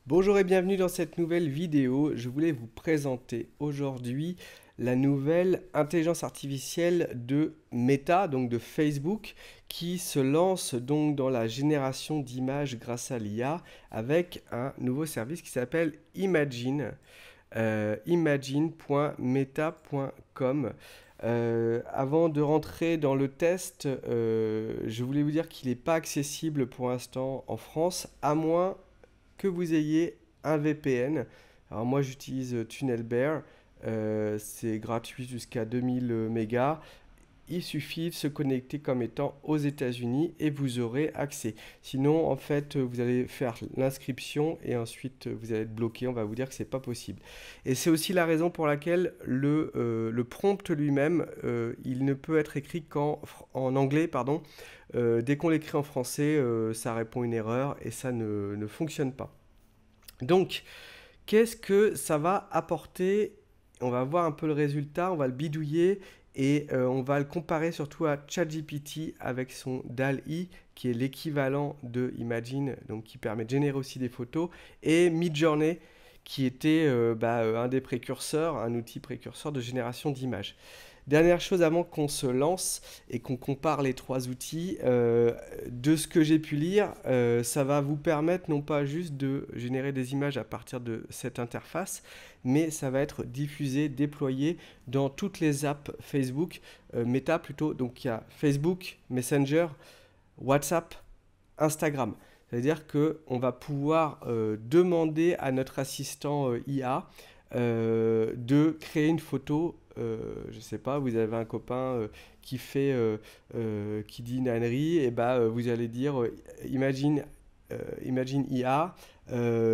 Bonjour et bienvenue dans cette nouvelle vidéo. Je voulais vous présenter aujourd'hui la nouvelle intelligence artificielle de Meta, donc de Facebook, qui se lance donc dans la génération d'images grâce à l'IA avec un nouveau service qui s'appelle Imagine, imagine.meta.com. Avant de rentrer dans le test, je voulais vous dire qu'il n'est pas accessible pour l'instant en France, à moins que vous ayez un VPN. Alors moi j'utilise TunnelBear, c'est gratuit jusqu'à 2000 mégas. Il suffit de se connecter comme étant aux États-Unis et vous aurez accès. Sinon, en fait, vous allez faire l'inscription et ensuite vous allez être bloqué. On va vous dire que c'est pas possible. Et c'est aussi la raison pour laquelle le prompt lui-même, il ne peut être écrit qu'en anglais, pardon. Dès qu'on l'écrit en français, ça répond une erreur et ça ne fonctionne pas. Donc, qu'est-ce que ça va apporter? On va voir un peu le résultat, on va le bidouiller et on va le comparer surtout à ChatGPT avec son DALL-E qui est l'équivalent de Imagine, donc qui permet de générer aussi des photos, et Midjourney qui était un des précurseurs, un outil précurseur de génération d'images. Dernière chose avant qu'on se lance et qu'on compare les trois outils, de ce que j'ai pu lire, ça va vous permettre non pas juste de générer des images à partir de cette interface, mais ça va être diffusé, déployé dans toutes les apps Facebook, Meta plutôt. Donc il y a Facebook, Messenger, WhatsApp, Instagram. C'est-à-dire qu'on va pouvoir demander à notre assistant IA de créer une photo. Je ne sais pas, vous avez un copain qui dit une ânerie, et bah, vous allez dire imagine IA,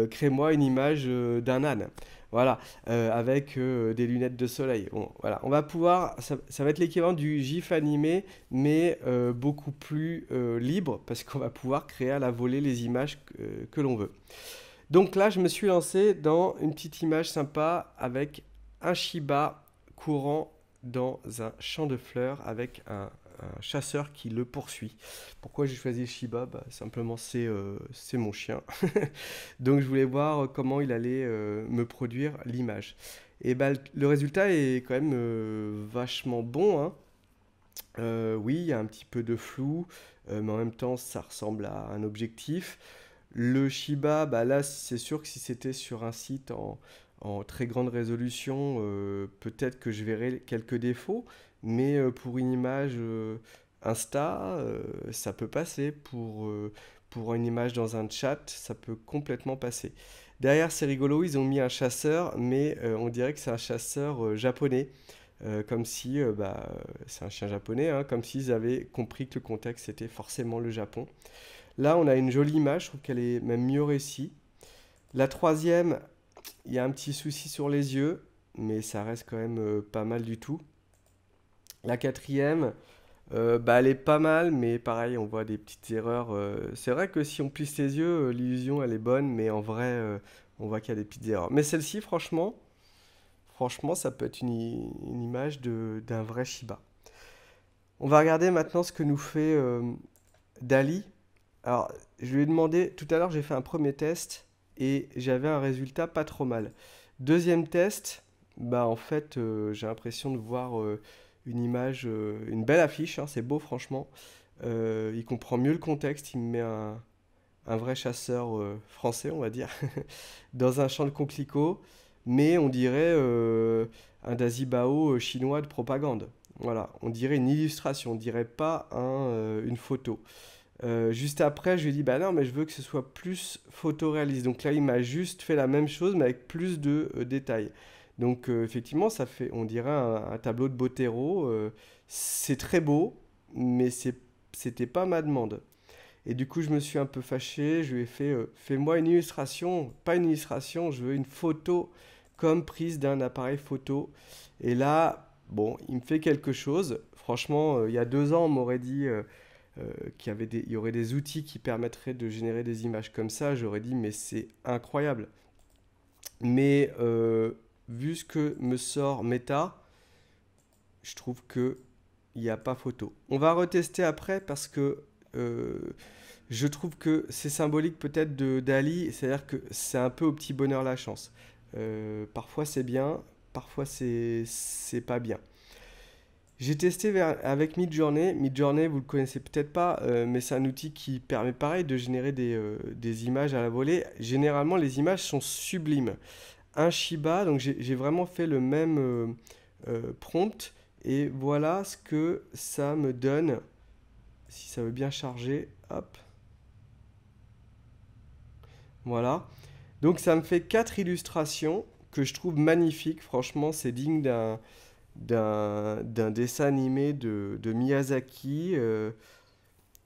crée-moi une image d'un âne. Voilà, avec des lunettes de soleil. Bon, voilà, on va pouvoir, ça va être l'équivalent du GIF animé, mais beaucoup plus libre, parce qu'on va pouvoir créer à la volée les images que l'on veut. Donc là, je me suis lancé dans une petite image sympa avec un Shiba courant dans un champ de fleurs avec un chasseur qui le poursuit. Pourquoi j'ai choisi Shiba? Simplement, c'est mon chien. Donc je voulais voir comment il allait me produire l'image. Et le résultat est quand même vachement bon, hein. Oui, il y a un petit peu de flou, mais en même temps, ça ressemble à un objectif. Le Shiba, là, c'est sûr que si c'était sur un site en très grande résolution, peut-être que je verrais quelques défauts, mais pour une image Insta, ça peut passer. Pour une image dans un chat, ça peut complètement passer. Derrière, c'est rigolo, ils ont mis un chasseur, mais on dirait que c'est un chasseur japonais. Comme si, c'est un chien japonais, hein, comme s'ils avaient compris que le contexte était forcément le Japon. Là, on a une jolie image, je trouve qu'elle est même mieux réussie. La troisième, il y a un petit souci sur les yeux, mais ça reste quand même pas mal du tout. La quatrième, elle est pas mal, mais pareil, on voit des petites erreurs. C'est vrai que si on plisse les yeux, l'illusion elle est bonne, mais en vrai, on voit qu'il y a des petites erreurs. Mais celle-ci, franchement, ça peut être une image d'un vrai Shiba. On va regarder maintenant ce que nous fait Dali. Alors, je lui ai demandé, tout à l'heure j'ai fait un premier test et j'avais un résultat pas trop mal. Deuxième test, en fait j'ai l'impression de voir une image, une belle affiche, hein, c'est beau franchement. Il comprend mieux le contexte, il me met un vrai chasseur français on va dire, dans un champ de coquelicots, mais on dirait un Dazibao chinois de propagande. Voilà, on dirait une illustration, on dirait pas une photo. Juste après, je lui ai dit, bah non, mais je veux que ce soit plus photoréaliste. Donc là, il m'a juste fait la même chose, mais avec plus de détails. Donc effectivement, ça fait, on dirait un tableau de Botero. C'est très beau, mais c'était pas ma demande. Et du coup, je me suis un peu fâché. Je lui ai fait, fais-moi une illustration, pas une illustration, je veux une photo comme prise d'un appareil photo. Et là, bon, il me fait quelque chose. Franchement, il y a 2 ans, on m'aurait dit il y aurait des outils qui permettraient de générer des images comme ça, j'aurais dit mais c'est incroyable. Mais vu ce que me sort Meta, je trouve que il n'y a pas photo. On va retester après parce que Je trouve que c'est symbolique peut-être de d'Ali, c'est-à-dire que c'est un peu au petit bonheur la chance. Parfois c'est bien, parfois c'est pas bien. J'ai testé avec Midjourney. Midjourney, vous le connaissez peut-être pas, mais c'est un outil qui permet pareil de générer des images à la volée. Généralement, les images sont sublimes. Un Shiba, donc j'ai vraiment fait le même prompt et voilà ce que ça me donne. Si ça veut bien charger, hop, voilà. Donc ça me fait 4 illustrations que je trouve magnifiques. Franchement, c'est digne d'un dessin animé de Miyazaki.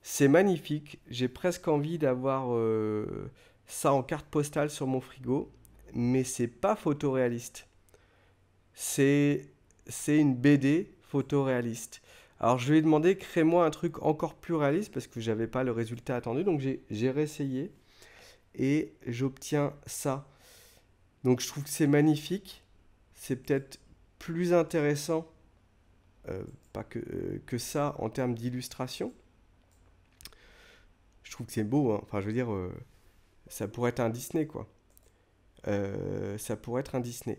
C'est magnifique. J'ai presque envie d'avoir ça en carte postale sur mon frigo, mais c'est pas photoréaliste. C'est c'est une BD photoréaliste. Alors je lui ai demandé crée-moi un truc encore plus réaliste parce que j'avais pas le résultat attendu, donc j'ai réessayé et j'obtiens ça. Donc je trouve que c'est magnifique. C'est peut-être plus intéressant pas que ça en termes d'illustration. Je trouve que c'est beau, hein. Enfin, je veux dire, ça pourrait être un Disney, quoi. Ça pourrait être un Disney.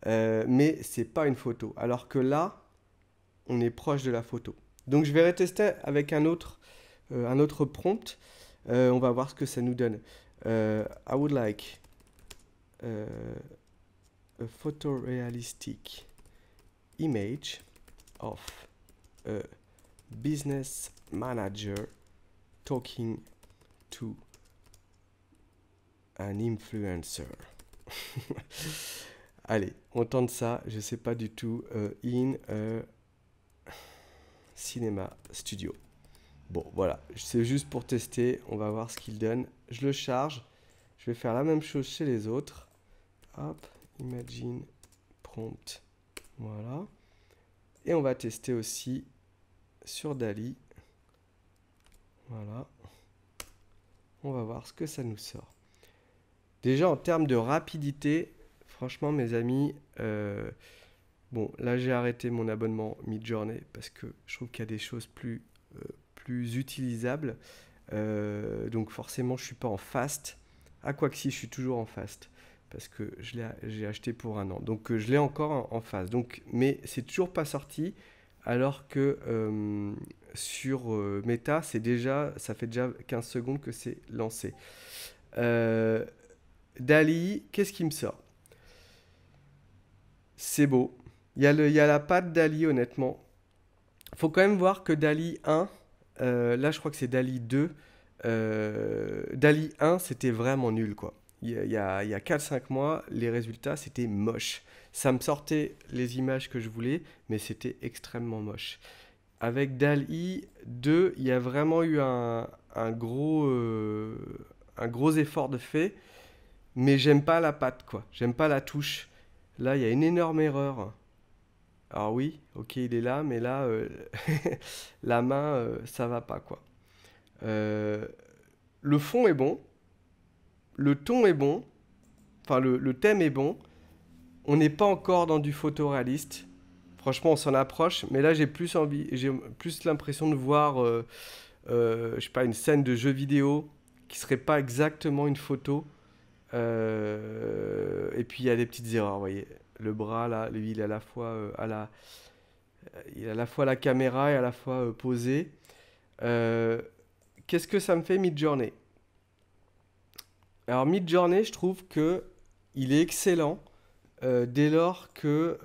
Mais c'est pas une photo. Alors que là, on est proche de la photo. Donc je vais retester avec un autre prompt. On va voir ce que ça nous donne. I would like uh, a photorealistic image of a business manager talking to an influencer. Allez, on tente ça. Je sais pas du tout. In a cinéma studio. Bon, voilà. C'est juste pour tester. On va voir ce qu'il donne. Je le charge. Je vais faire la même chose chez les autres. Hop, imagine prompt. Voilà. Et on va tester aussi sur Dali. Voilà. On va voir ce que ça nous sort. Déjà en termes de rapidité, franchement mes amis, bon là j'ai arrêté mon abonnement Midjourney parce que je trouve qu'il y a des choses plus utilisables. Donc forcément je suis pas en fast. Ah quoi que si, je suis toujours en fast parce que j'ai acheté pour un an. Donc je l'ai encore en fast. Donc, mais c'est toujours pas sorti alors que sur Meta, ça fait déjà 15 secondes que c'est lancé. Dali, qu'est-ce qui me sort? C'est beau. Il y a la patte Dali, honnêtement. Faut quand même voir que Dali 1, là je crois que c'est Dali 2. Dali 1, c'était vraiment nul, quoi. Il y a 4-5 mois, les résultats, c'était moche. Ça me sortait les images que je voulais, mais c'était extrêmement moche. Avec DALL-E 2, il y a vraiment eu un gros effort de fait, mais j'aime pas la patte, quoi. J'aime pas la touche. Là, il y a une énorme erreur. Alors oui, ok, il est là, mais là, la main, ça va pas, quoi. Euh, le fond est bon, le ton est bon, enfin le thème est bon. On n'est pas encore dans du photoréaliste. Franchement, on s'en approche, mais là, j'ai plus l'impression de voir, je sais pas, une scène de jeu vidéo qui serait pas exactement une photo. Et puis il y a des petites erreurs, vous voyez. Le bras là, lui, il est à la fois il est à la fois la caméra et à la fois posé. Euh, Qu'est-ce que ça me fait Midjourney? Alors Midjourney, je trouve que il est excellent dès lors que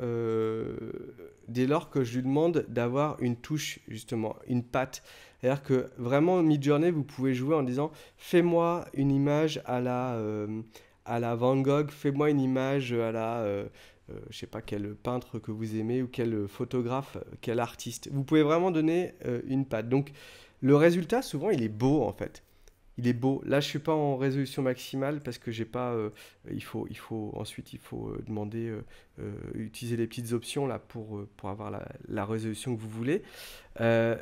je lui demande d'avoir une touche, justement, une patte. C'est-à-dire que vraiment, Midjourney, vous pouvez jouer en disant fais-moi une image à la Van Gogh, fais-moi une image à la, je sais pas quel peintre que vous aimez ou quel photographe, quel artiste. Vous pouvez vraiment donner une patte. Donc, le résultat, souvent, il est beau en fait. Il est beau. Là, je suis pas en résolution maximale parce que j'ai pas. Ensuite, il faut demander, utiliser les petites options là pour avoir la résolution que vous voulez. Euh,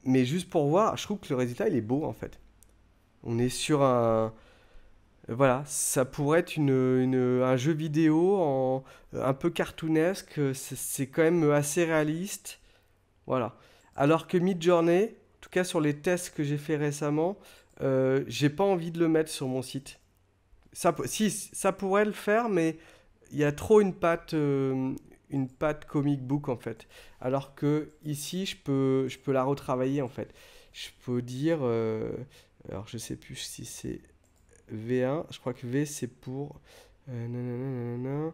mais juste pour voir, je trouve que le résultat il est beau en fait. On est sur un. Voilà, ça pourrait être un jeu vidéo un peu cartoonesque. C'est quand même assez réaliste. Voilà. Alors que Midjourney, en tout cas sur les tests que j'ai fait récemment, j'ai pas envie de le mettre sur mon site. Si, ça pourrait le faire, mais il y a trop une patte comic book en fait. Alors que ici, je peux la retravailler en fait. Je peux dire, alors je sais plus si c'est V1, je crois que V c'est pour, nanana, nanana.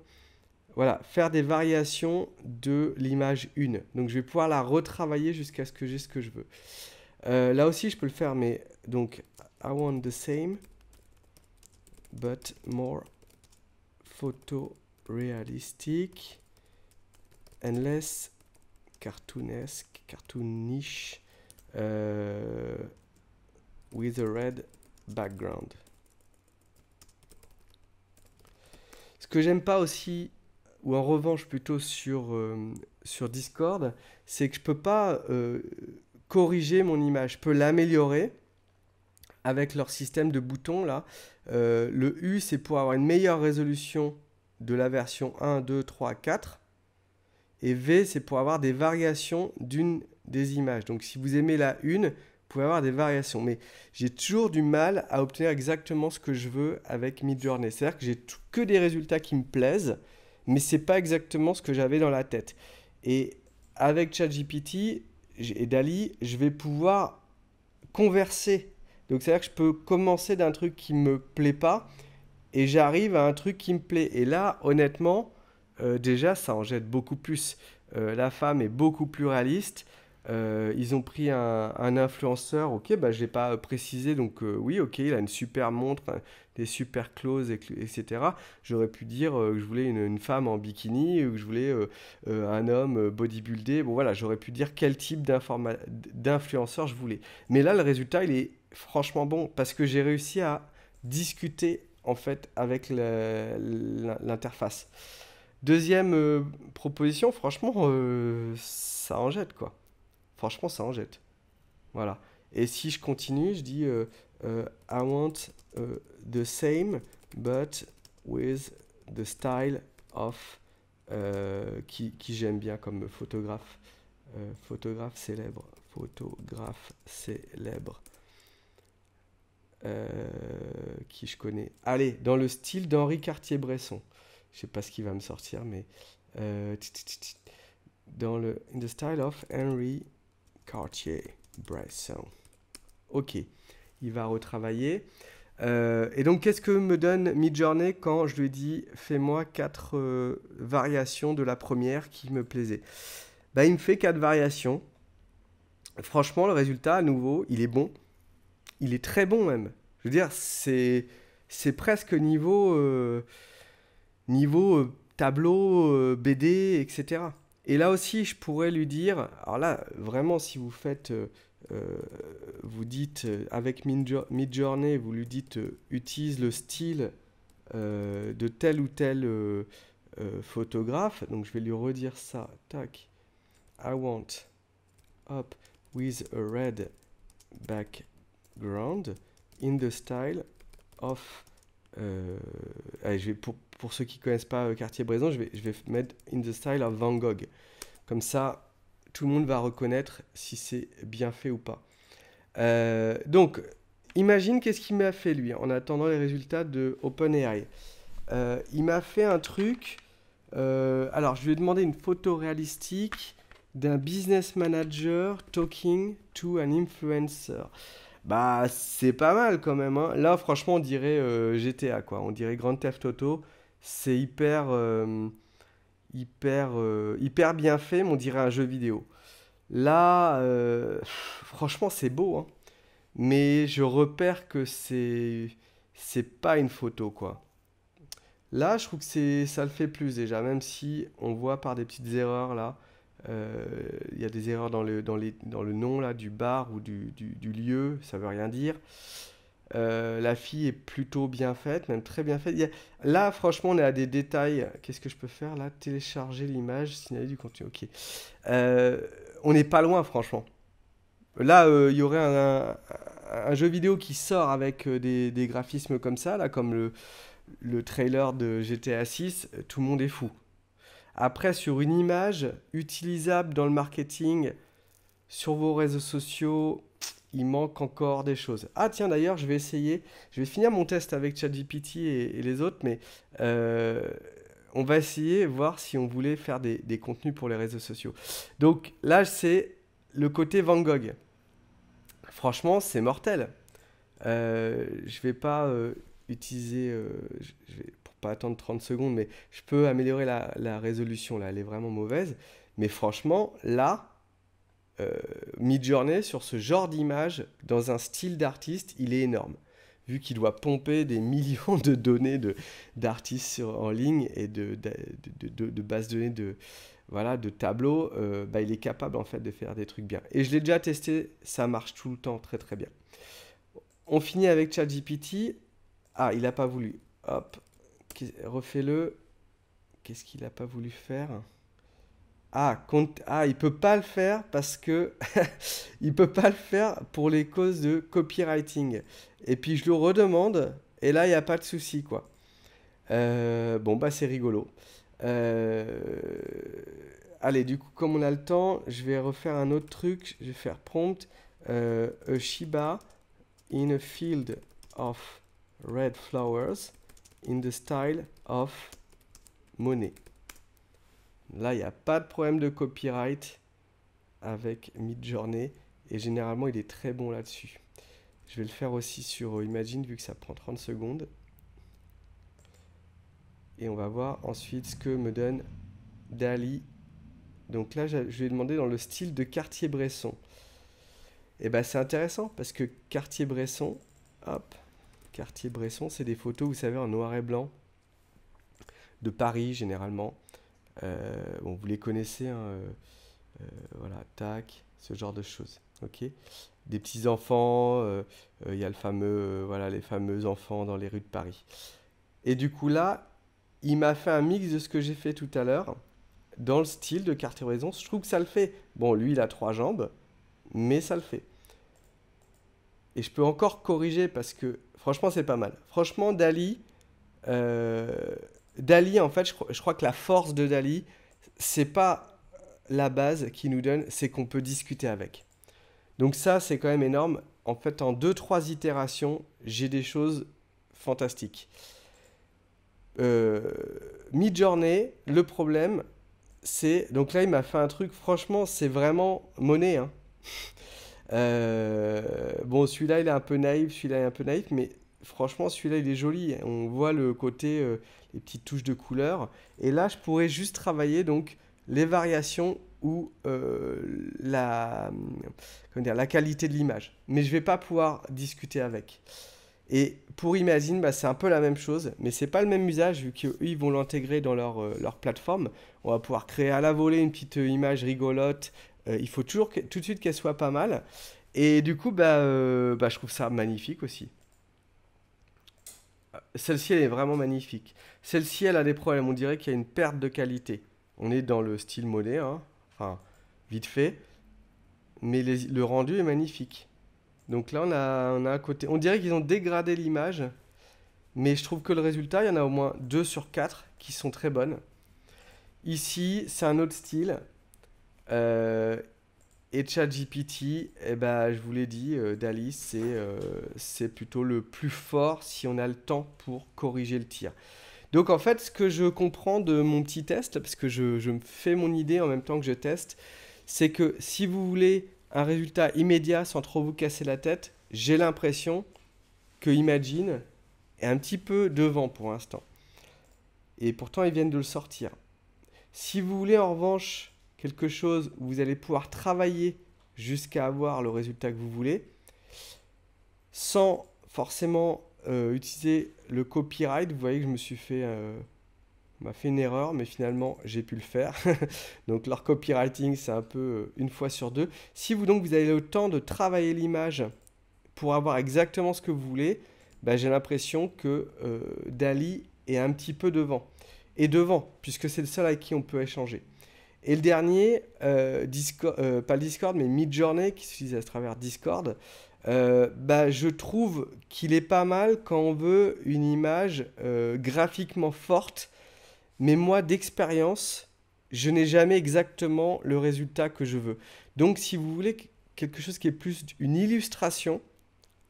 Voilà, faire des variations de l'image 1. Donc je vais pouvoir la retravailler jusqu'à ce que j'ai ce que je veux. Là aussi, je peux le faire, mais donc, I want the same, but more photorealistic and less cartoonesque, cartoonish, with a red background. Ce que j'aime pas aussi, ou en revanche plutôt sur Discord, c'est que je peux pas corriger mon image. Je peux l'améliorer avec leur système de boutons là. Le U, c'est pour avoir une meilleure résolution de la version 1, 2, 3, 4. Et V, c'est pour avoir des variations d'une des images. Donc si vous aimez la une, vous pouvez avoir des variations. Mais j'ai toujours du mal à obtenir exactement ce que je veux avec Midjourney. C'est-à-dire que j'ai que des résultats qui me plaisent, mais c'est pas exactement ce que j'avais dans la tête. Et avec ChatGPT et DALL-E, je vais pouvoir converser. Donc c'est-à-dire que je peux commencer d'un truc qui me plaît pas et j'arrive à un truc qui me plaît. Et là, honnêtement, déjà, ça en jette beaucoup plus. La femme est beaucoup plus réaliste. Ils ont pris un influenceur, ok, bah, je l'ai pas précisé, donc oui, ok, il a une super montre, des super clothes, etc. J'aurais pu dire que je voulais une femme en bikini, ou que je voulais un homme bodybuildé. Bon voilà, j'aurais pu dire quel type d'influenceur je voulais. Mais là, le résultat, il est franchement bon, parce que j'ai réussi à discuter en fait avec l'interface. Deuxième proposition, franchement, ça en jette quoi. Franchement, ça en jette. Voilà. Et si je continue, je dis I want the same, but with the style of qui j'aime bien comme photographe. Photographe célèbre. Photographe célèbre. Qui je connais. Allez, dans le style d'Henri Cartier-Bresson. Je sais pas ce qui va me sortir, mais dans le in the style of Henri Cartier-Bresson. Ok, il va retravailler. Et donc, qu'est-ce que me donne Midjourney quand je lui dis fais-moi 4 variations de la première qui me plaisait? Bah, il me fait 4 variations. Franchement, le résultat, à nouveau, il est bon. Il est très bon même. Je veux dire, c'est presque niveau tableau, BD, etc. Et là aussi, je pourrais lui dire, alors là, vraiment, si vous faites, vous dites avec Midjourney, vous lui dites utilise le style de tel ou tel photographe. Donc je vais lui redire ça. Tac. I want, hop, with a red background in the style of. Allez, pour ceux qui ne connaissent pas Cartier-Bresson, je vais mettre in the style of Van Gogh. Comme ça, tout le monde va reconnaître si c'est bien fait ou pas. Donc, imagine qu'est-ce qu'il m'a fait lui en attendant les résultats de OpenAI. Il m'a fait un truc. Alors, je lui ai demandé une photo réalistique d'un business manager talking to an influencer. Bah, c'est pas mal quand même, hein. Là, franchement, on dirait GTA, quoi. On dirait Grand Theft Auto. C'est hyper bien fait, mais on dirait un jeu vidéo. Là, franchement, c'est beau, hein. Mais je repère que c'est pas une photo, quoi. Là, je trouve que ça le fait plus déjà, même si on voit par des petites erreurs là. Il y a des erreurs dans le nom là, du bar ou du lieu, ça veut rien dire. La fille est plutôt bien faite, même très bien faite. Là, franchement, on est à des détails. Qu'est-ce que je peux faire là? Télécharger l'image, signaler du contenu. Ok. On n'est pas loin, franchement. Là, il y aurait un jeu vidéo qui sort avec des graphismes comme ça, là, comme le trailer de GTA 6. Tout le monde est fou. Après, sur une image utilisable dans le marketing, sur vos réseaux sociaux, il manque encore des choses. Ah tiens, d'ailleurs, je vais essayer, je vais finir mon test avec ChatGPT et les autres, mais euh, on va essayer, voir si on voulait faire des contenus pour les réseaux sociaux. Donc là, c'est le côté Van Gogh. Franchement, c'est mortel. Je vais pas utiliser, pour pas attendre 30 secondes, mais je peux améliorer la résolution là, elle est vraiment mauvaise. Mais franchement, là, euh, Midjourney, sur ce genre d'image, dans un style d'artiste, il est énorme. Vu qu'il doit pomper des millions de données d'artistes en ligne et de bases de données voilà, de tableaux, bah, il est capable en fait de faire des trucs bien. Et je l'ai déjà testé, ça marche tout le temps très très bien. On finit avec ChatGPT. Ah, il n'a pas voulu. Hop, refais-le. Qu'est-ce qu'il n'a pas voulu faire? Ah, il peut pas le faire parce que il peut pas le faire pour les causes de copywriting. Et puis je le redemande et là il n'y a pas de souci quoi. Bon bah c'est rigolo. Euh, Allez, du coup comme on a le temps, je vais refaire un autre truc. Je vais faire prompt a Shiba in a field of red flowers in the style of Monet. Là, il n'y a pas de problème de copyright avec Midjourney et généralement, il est très bon là-dessus. Je vais le faire aussi sur Imagine vu que ça prend 30 secondes. Et on va voir ensuite ce que me donne Dall-E. Donc là, je vais demander dans le style de Cartier-Bresson. Et ben c'est intéressant parce que Cartier-Bresson, hop, Cartier-Bresson, c'est des photos, vous savez, en noir et blanc, de Paris généralement. Bon, vous les connaissez, hein, voilà, tac, ce genre de choses, ok? Des petits enfants, il y a le fameux, voilà, les fameux enfants dans les rues de Paris. Et du coup là, il m'a fait un mix de ce que j'ai fait tout à l'heure, dans le style de Cartier-Bresson. Je trouve que ça le fait. Bon, lui, il a 3 jambes, mais ça le fait. Et je peux encore corriger parce que franchement, c'est pas mal. Franchement, Dall-E, en fait, je crois que la force de Dall-E, c'est pas la base qui nous donne, c'est qu'on peut discuter avec. Donc ça, c'est quand même énorme. En fait, en 2-3 itérations, j'ai des choses fantastiques. Euh, Midjourney, le problème, c'est... Donc là, il m'a fait un truc, franchement, c'est vraiment monnaie, hein. Bon, celui-là, il est un peu naïf, celui-là est un peu naïf, mais franchement, celui-là, il est joli. On voit le côté, les petites touches de couleur. Et là, je pourrais juste travailler donc les variations ou comment dire, la qualité de l'image. Mais je vais pas pouvoir discuter avec. Et pour Imagine, bah, c'est un peu la même chose, mais c'est pas le même usage vu qu'eux, ils vont l'intégrer dans leur plateforme. On va pouvoir créer à la volée une petite image rigolote. Il faut toujours tout de suite qu'elle soit pas mal. Et du coup, bah, je trouve ça magnifique aussi. Celle-ci, elle est vraiment magnifique. Celle-ci, elle a des problèmes. On dirait qu'il y a une perte de qualité. On est dans le style Monet, hein. Enfin, vite fait. Mais le rendu est magnifique. Donc là, on a un côté... On dirait qu'ils ont dégradé l'image. Mais je trouve que le résultat, il y en a au moins 2 sur 4 qui sont très bonnes. Ici, c'est un autre style. Euh, et ChatGPT, eh ben, je vous l'ai dit, Dall-E, c'est plutôt le plus fort si on a le temps pour corriger le tir. Donc en fait, ce que je comprends de mon petit test, parce que je me fais mon idée en même temps que je teste, c'est que si vous voulez un résultat immédiat sans trop vous casser la tête, j'ai l'impression que Imagine est un petit peu devant pour l'instant. Et pourtant, ils viennent de le sortir. Si vous voulez en revanche quelque chose où vous allez pouvoir travailler jusqu'à avoir le résultat que vous voulez, sans forcément utiliser le copyright, vous voyez que je me suis fait, m'a fait une erreur, mais finalement j'ai pu le faire. Donc leur copywriting, c'est un peu une fois sur deux. Si vous donc vous avez le temps de travailler l'image pour avoir exactement ce que vous voulez, bah, j'ai l'impression que Dall-E est un petit peu devant. Et devant, puisque c'est le seul avec qui on peut échanger. Et le dernier, pas le Discord, mais Midjourney, qui s'utilise à travers Discord, bah, je trouve qu'il est pas mal quand on veut une image graphiquement forte, mais moi, d'expérience, je n'ai jamais exactement le résultat que je veux. Donc, si vous voulez quelque chose qui est plus une illustration,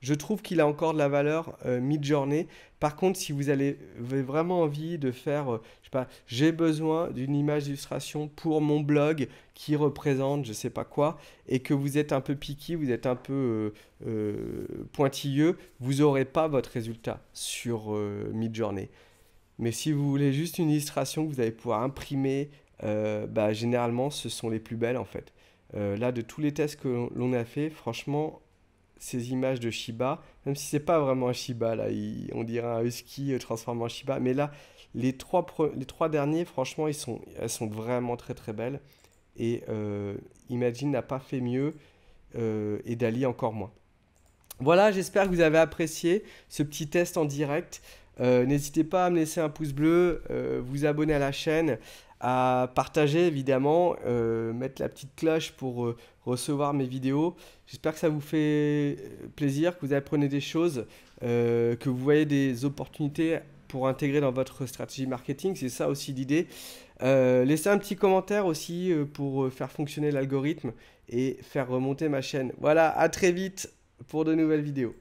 je trouve qu'il a encore de la valeur Midjourney. Par contre, si vous avez vraiment envie de faire, je sais pas, j'ai besoin d'une image d'illustration pour mon blog qui représente je sais pas quoi, et que vous êtes un peu picky, vous êtes un peu pointilleux, vous n'aurez pas votre résultat sur Midjourney. Mais si vous voulez juste une illustration que vous allez pouvoir imprimer, bah, généralement, ce sont les plus belles en fait. Là, de tous les tests que l'on a fait, franchement, ces images de Shiba, même si c'est pas vraiment un Shiba, là, on dirait un husky transformé en Shiba, mais là, les trois derniers, franchement, elles sont vraiment très très belles. Et Imagine n'a pas fait mieux, et Dali encore moins. Voilà, j'espère que vous avez apprécié ce petit test en direct. N'hésitez pas à me laisser un pouce bleu, vous abonner à la chaîne, à partager évidemment, mettre la petite cloche pour recevoir mes vidéos. J'espère que ça vous fait plaisir, que vous apprenez des choses, que vous voyez des opportunités pour intégrer dans votre stratégie marketing. C'est ça aussi l'idée. Laissez un petit commentaire aussi pour faire fonctionner l'algorithme et faire remonter ma chaîne. Voilà, à très vite pour de nouvelles vidéos.